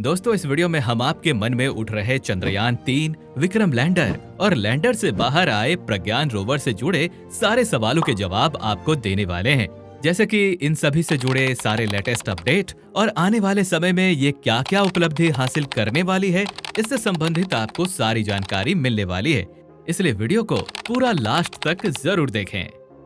दोस्तों, इस वीडियो में हम आपके मन में उठ रहे चंद्रयान-3, विक्रम लैंडर और लैंडर से बाहर आए प्रज्ञान रोवर से जुड़े सारे सवालों के जवाब आपको देने वाले हैं। जैसे कि इन सभी से जुड़े सारे लेटेस्ट अपडेट और आने वाले समय में ये क्या-क्या उपलब्धि हासिल करने वाली है, इससे संबंधित आपको सारी जानकारी मिलने वाली है। इसलिए वीडियो को पूरा लास्ट तक जरूर देखें।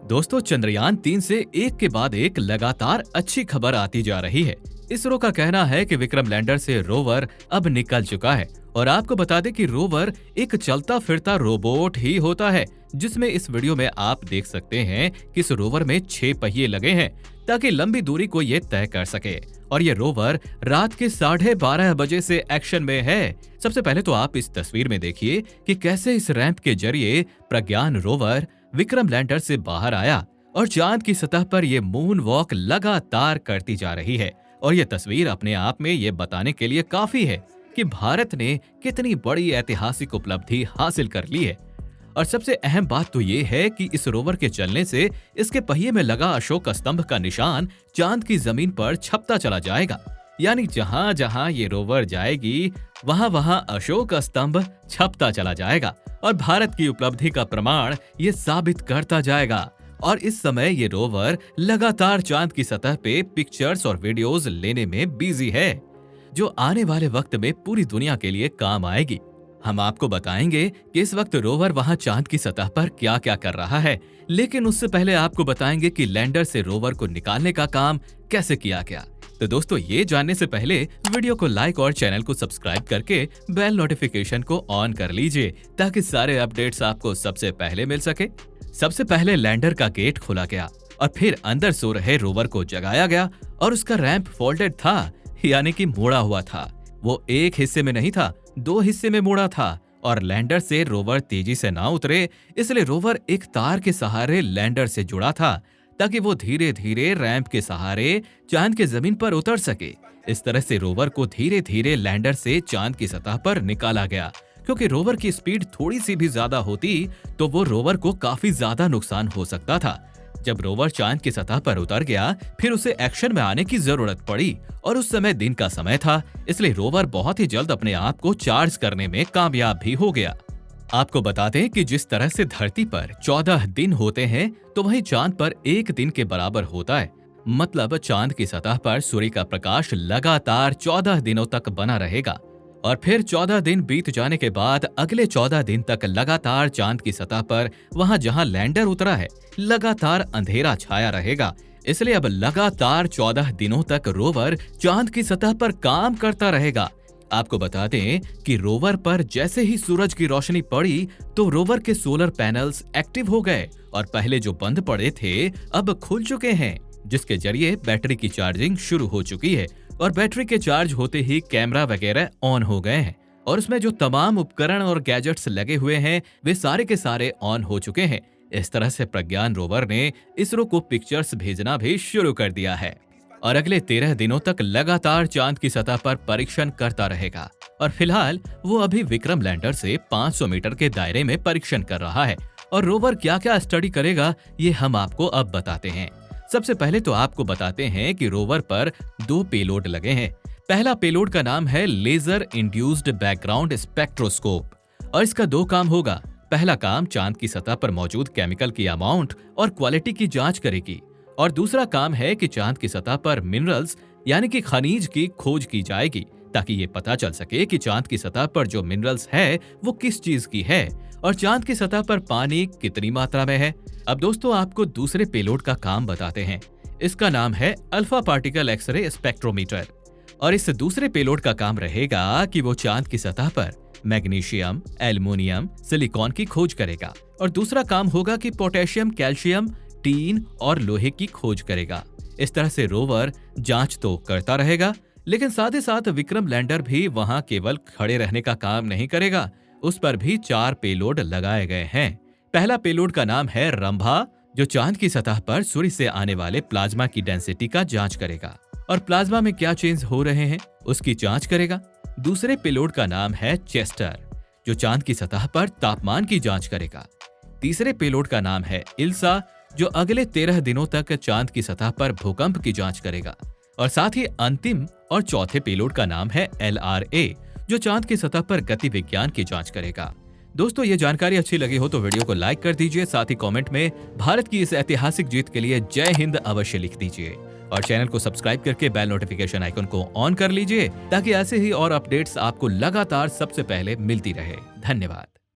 दोस्तों, चंद्रयान-3 से एक के बाद एक लगातार अच्छी खबर आती जा रही है। इसरो का कहना है कि विक्रम लैंडर से रोवर अब निकल चुका है और आपको बता दें कि रोवर एक चलता फिरता रोबोट ही होता है, जिसमें इस वीडियो में आप देख सकते हैं कि इस रोवर में 6 पहिए लगे हैं ताकि लंबी दूरी को ये तय कर सके। और ये रोवर रात के 12:30 बजे से एक्शन में है। सबसे पहले तो आप इस तस्वीर में देखिए कि कैसे इस रैंप के जरिए प्रज्ञान रोवर विक्रम लैंडर से बाहर आया और चांद की सतह पर ये मून वॉक लगातार करती जा रही है। और ये तस्वीर अपने आप में ये बताने के लिए काफी है कि भारत ने कितनी बड़ी ऐतिहासिक उपलब्धि हासिल कर ली है। और सबसे अहम बात तो ये है कि इस रोवर के चलने से इसके पहिए में लगा अशोक स्तंभ का निशान चांद की जमीन पर छपता चला जाएगा। यानी जहां जहां ये रोवर जाएगी वहां वहां अशोक स्तंभ छपता चला जाएगा और भारत की उपलब्धि का प्रमाण ये साबित करता जाएगा। और इस समय ये रोवर लगातार चांद की सतह पे पिक्चर्स और वीडियोस लेने में बिजी है, जो आने वाले वक्त में पूरी दुनिया के लिए काम आएगी। हम आपको बताएंगे कि इस वक्त रोवर वहां चांद की सतह पर क्या क्या कर रहा है, लेकिन उससे पहले आपको बताएंगे कि लैंडर से रोवर को निकालने का काम कैसे किया गया। तो दोस्तों, ये जानने से पहले वीडियो को लाइक और चैनल को सब्सक्राइब करके बेल नोटिफिकेशन को ऑन कर लीजिए ताकि सारे अपडेट्स आपको सबसे पहले मिल सके। सबसे पहले लैंडर का गेट खोला गया और फिर अंदर सो रहे रोवर को जगाया गया और उसका रैंप फोल्डेड था, यानी कि मोड़ा हुआ था। वो एक हिस्से में नहीं था, 2 हिस्से में मोड़ा था और लैंडर से रोवर तेजी से ना उतरे, इसलिए रोवर एक तार के सहारे लैंडर से जुड़ा था ताकि वो धीरे धीरे रैंप के सहारे चांद के जमीन पर उतर सके। इस तरह से रोवर को धीरे धीरे लैंडर से चांद की सतह पर निकाला गया। क्योंकि रोवर की स्पीड थोड़ी सी भी ज्यादा होती तो वो रोवर को काफी ज्यादा नुकसान हो सकता था। जब रोवर चांद की सतह पर उतर गया, फिर उसे एक्शन में आने की जरूरत पड़ी और उस समय दिन का समय था, इसलिए रोवर बहुत ही जल्द अपने आप को चार्ज करने में कामयाब भी हो गया। आपको बता दें कि जिस तरह से धरती पर 14 दिन होते हैं, तो वहीं चांद पर 1 दिन के बराबर होता है। मतलब चांद की सतह पर सूर्य का प्रकाश लगातार 14 दिनों तक बना रहेगा और फिर 14 दिन बीत जाने के बाद अगले 14 दिन तक लगातार चांद की सतह पर वहां जहां लैंडर उतरा है लगातार अंधेरा छाया रहेगा। इसलिए अब लगातार 14 दिनों तक रोवर चांद की सतह पर काम करता रहेगा। आपको बता दें कि रोवर पर जैसे ही सूरज की रोशनी पड़ी तो रोवर के सोलर पैनल्स एक्टिव हो गए और पहले जो बंद पड़े थे अब खुल चुके हैं, जिसके जरिए बैटरी की चार्जिंग शुरू हो चुकी है और बैटरी के चार्ज होते ही कैमरा वगैरह ऑन हो गए हैं और उसमें जो तमाम उपकरण और गैजेट्स लगे हुए हैं वे सारे के सारे ऑन हो चुके हैं। इस तरह से प्रज्ञान रोवर ने इसरो को पिक्चर्स भेजना भी शुरू कर दिया है और अगले 13 दिनों तक लगातार चांद की सतह पर परीक्षण करता रहेगा। और फिलहाल वो अभी विक्रम लैंडर से 500 मीटर के दायरे में परीक्षण कर रहा है और रोवर क्या क्या स्टडी करेगा ये हम आपको अब बताते हैं। सबसे पहले तो आपको बताते हैं कि रोवर पर 2 पेलोड लगे हैं। पहला पेलोड का नाम है लेजर इंड्यूस्ड बैकग्राउंड स्पेक्ट्रोस्कोप और इसका 2 काम होगा। पहला काम चांद की सतह पर मौजूद केमिकल की अमाउंट और क्वालिटी की जांच करेगी और दूसरा काम है कि चांद की सतह पर मिनरल्स यानी कि खनिज की खोज की जाएगी ताकि ये पता चल सके कि चांद की सतह पर जो मिनरल्स है वो किस चीज की है और चांद की सतह पर पानी कितनी मात्रा में है। अब दोस्तों, आपको दूसरे पेलोड का काम बताते हैं। इसका नाम है अल्फा पार्टिकल एक्सरे स्पेक्ट्रोमीटर और इस दूसरे पेलोड का काम रहेगा कि वो चांद की सतह पर मैग्नीशियम, एल्युमिनियम, सिलिकॉन की खोज करेगा और दूसरा काम होगा कि पोटेशियम, कैल्शियम, टीन और लोहे की खोज करेगा। इस तरह से रोवर जांच तो करता रहेगा, लेकिन साथ ही साथ विक्रम लैंडर भी वहां केवल खड़े रहने का काम नहीं करेगा। उस पर भी 4 पेलोड लगाए गए हैं। पहला पेलोड का नाम है रंभा, जो चांद की सतह पर सूर्य से आने वाले प्लाज्मा की डेंसिटी का जांच करेगा और प्लाज्मा में क्या चेंज हो रहे हैं उसकी जांच करेगा। दूसरे पेलोड का नाम है चेस्टर, जो चांद की सतह पर तापमान की जांच करेगा। तीसरे पेलोड का नाम है इल्सा, जो अगले 13 दिनों तक चांद की सतह पर भूकंप की जांच करेगा और साथ ही अंतिम और चौथे पेलोड का नाम है LRA, जो चांद की सतह पर गति विज्ञान की जांच करेगा। दोस्तों, ये जानकारी अच्छी लगी हो तो वीडियो को लाइक कर दीजिए, साथ ही कमेंट में भारत की इस ऐतिहासिक जीत के लिए जय हिंद अवश्य लिख दीजिए और चैनल को सब्सक्राइब करके बेल नोटिफिकेशन आइकन को ऑन कर लीजिए ताकि ऐसे ही और अपडेट्स आपको लगातार सबसे पहले मिलती रहे। धन्यवाद।